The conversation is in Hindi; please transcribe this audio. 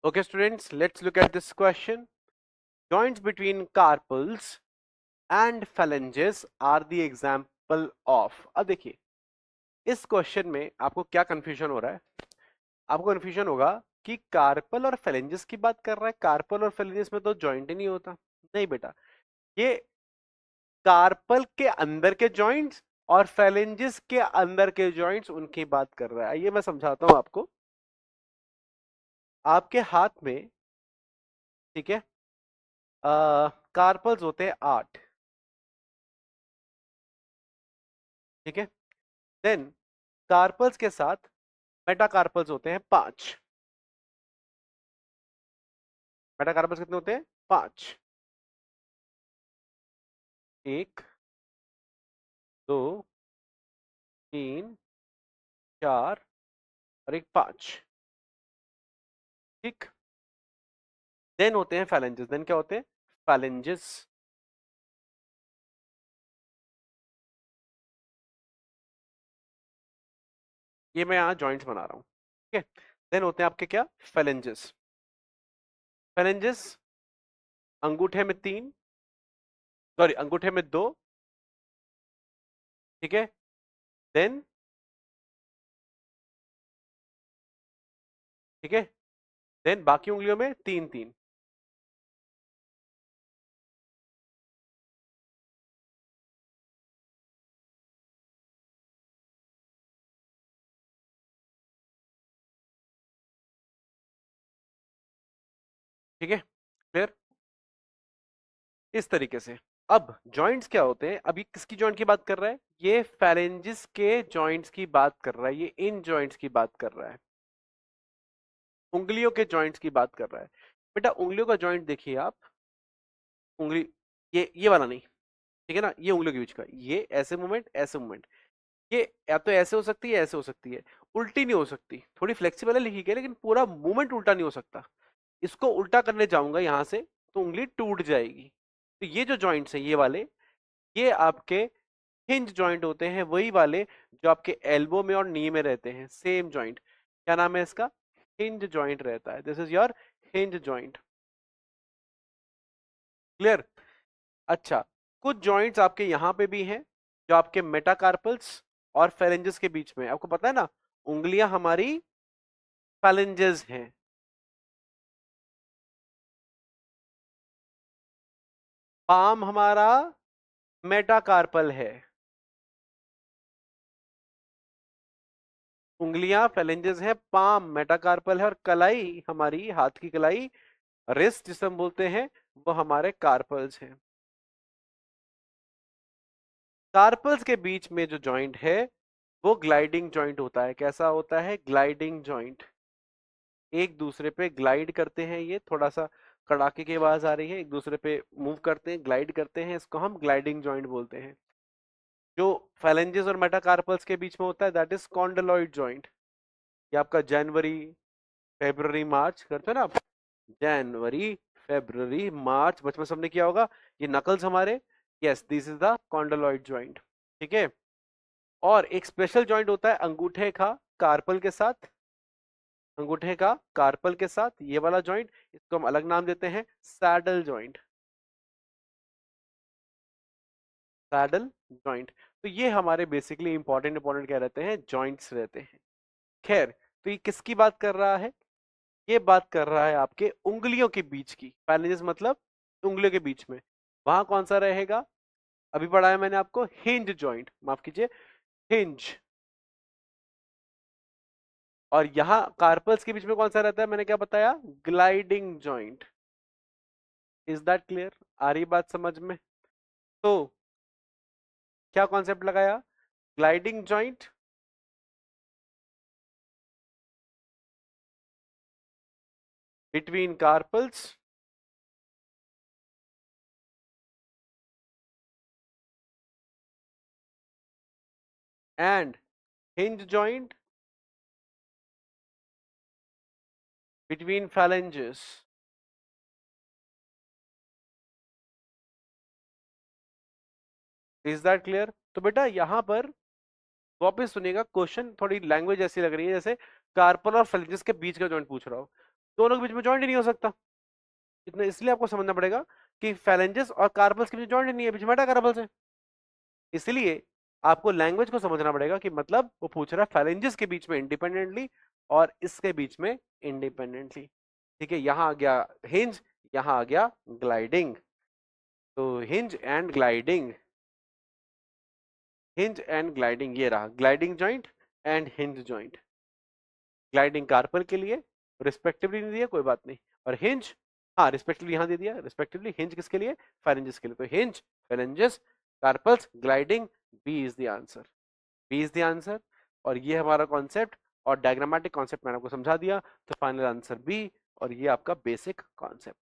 Okay, students, let's look at this question. Joints between carpals and phalanges are the example of. अब देखिए, इस क्वेश्चन में आपको क्या कंफ्यूजन हो रहा है? आपको कंफ्यूजन होगा कि कार्पल और phalanges की बात कर रहा है। कार्पल और phalanges में तो जॉइंट ही नहीं होता। नहीं बेटा, ये कार्पल के अंदर के जॉइंट्स और phalanges के अंदर के जॉइंट्स उनकी बात कर रहा है। आइए मैं समझाता हूं आपको। आपके हाथ में, ठीक है, कार्पल्स होते हैं 8, ठीक है। देन कार्पल्स के साथ मेटाकार्पल्स होते हैं 5। मेटाकार्पल्स कितने होते हैं? 5। 1, 2, 3, 4 और एक 5, ठीक। देन होते हैं फैलेंजेस। देन क्या होते हैं? फैलेंजेस। ये मैं यहाँ जॉइंट्स बना रहा हूँ, ठीक है। देन होते हैं आपके क्या? फैलेंजेस। फैलेंजेस अंगूठे में 3, सॉरी अंगूठे में 2, ठीक है। देन, ठीक है, देन बाकी उंगलियों में 3 3। ठीक है, क्लियर? इस तरीके से। अब जॉइंट्स क्या होते हैं? अभी किसकी जॉइंट की बात कर रहा है? ये फैलेंजिस के जॉइंट्स की बात कर रहा है, ये इन जॉइंट्स की बात कर रहा है, उंगलियों के जॉइंट्स की बात कर रहा है। बेटा उंगलियों का जॉइंट देखिए आप, उंगली, ये वाला नहीं, ठीक है ना, ये उंगलियों के बीच का, ये ऐसे मूवमेंट, ऐसे मूवमेंट, ये या तो ऐसे हो सकती है, ऐसे हो सकती है, उल्टी नहीं हो सकती। थोड़ी फ्लेक्सिबल है लिखी गई, लेकिन पूरा मूवमेंट उल्टा नहीं हो सकता। इसको उल्टा करने जाऊंगा यहां से तो उंगली टूट जाएगी। तो ये जो जॉइंट्स हैं, ये वाले, ये आपके हिंज जॉइंट होते हैं, वही वाले जो आपके एल्बो में और नी में रहते हैं, सेम जॉइंट। क्या नाम है इसका? हिंज जॉइंट रहता है। This is your hinge joint. Clear? अच्छा, कुछ जॉइंट्स आपके यहां पे भी हैं जो आपके मेटाकार्पल्स और फेरेंजेस के बीच में। आपको पता है ना, उंगलियां हमारी फेरेंजेस हैं, पाम हमारा मेटाकार्पल है। उंगलियां फेलेंजेस है, पाम मेटाकार्पल है, और कलाई हमारी हाथ की कलाई, रिस्ट जिसे हम बोलते हैं, वो हमारे कार्पल्स हैं। कार्पल्स के बीच में जो जॉइंट है वो ग्लाइडिंग जॉइंट होता है। कैसा होता है? Gliding joint. एक दूसरे पे ग्लाइड करते हैं, ये थोड़ा सा कड़ाके की आवाज आ रही है, एक दूसरे पे मूव करते हैं, ग्लाइड करते हैं, इसको हम ग्लाइडिंग जॉइंट बोलते हैं। जो फेलेंजेस और मेटाकार्पल्स के बीच में होता है दैट इज कॉन्डलॉइड जॉइंट। ये आपका जनवरी, फेब्रुवरी, मार्च करते हैं ना आप, जनवरी, फेब्रुवरी, मार्च, बचपन में सबने किया होगा, ये नकल्स हमारे। Yes, this is the condyloid joint, ठीक है। और एक स्पेशल जॉइंट होता है अंगूठे का कार्पल के साथ, अंगूठे का कार्पल के साथ ये वाला जॉइंट, इसको हम अलग नाम देते हैं सैडल जॉइंट। Saddle joint. तो ये हमारे बेसिकली इंपॉर्टेंट इंपॉर्टेंट क्या रहते हैं? जॉइंट्स रहते हैं। खैर, तो ये किसकी बात कर रहा है? ये बात कर रहा है आपके उंगलियों के बीच की। पैलेजेस मतलब उंगलियों के बीच में, वहां कौन सा रहेगा? अभी पढ़ाया मैंने आपको, हिंज जॉइंट, माफ कीजिए, हिंज। और यहां कार्पल्स के बीच में कौन सा रहता है? मैंने क्या बताया? Gliding joint. Is that clear? आ रही बात समझ में? तो क्या कॉन्सेप्ट लगाया? Gliding joint between carpals and hinge joint between phalanges। Is that clear? तो बेटा यहां पर वापस सुनिएगा, क्वेश्चन थोड़ी लैंग्वेज ऐसी लग रही है जैसे कार्पल और phalanges के बीच का जॉइंट पूछ रहा हो। दोनों के बीच में जॉइंट ही नहीं हो सकता। इतना इसलिए आपको समझना पड़ेगा कि phalanges और कार्पल्स के बीच जॉइंट नहीं है, बीच में मेटाकार्पल्स है। इसलिए आपको लैंग्वेज को समझना पड़ेगा कि मतलब वो पूछ रहा है phalanges के बीच में इंडिपेंडेंटली और इसके बीच में इंडिपेंडेंटली। ठीक है, यहां आ गया हिंज, यहां आ गया ग्लाइडिंग। तो hinge and gliding, hinge and gliding, ये रहा gliding joint and hinge joint. Gliding carpal के लिए रिस्पेक्टिवली नहीं दिया, कोई बात नहीं, और हिंज, हाँ रिस्पेक्टिवली यहां दे दिया, रिस्पेक्टिवली हिंज किसके लिए, phalanges के लिए। तो hinge, phalanges, carpals, gliding, B is the answer, B is the answer. और ये हमारा कॉन्सेप्ट और डायग्रामेटिक कॉन्सेप्ट मैंने आपको समझा दिया, तो फाइनल आंसर बी, और ये आपका बेसिक कॉन्सेप्ट।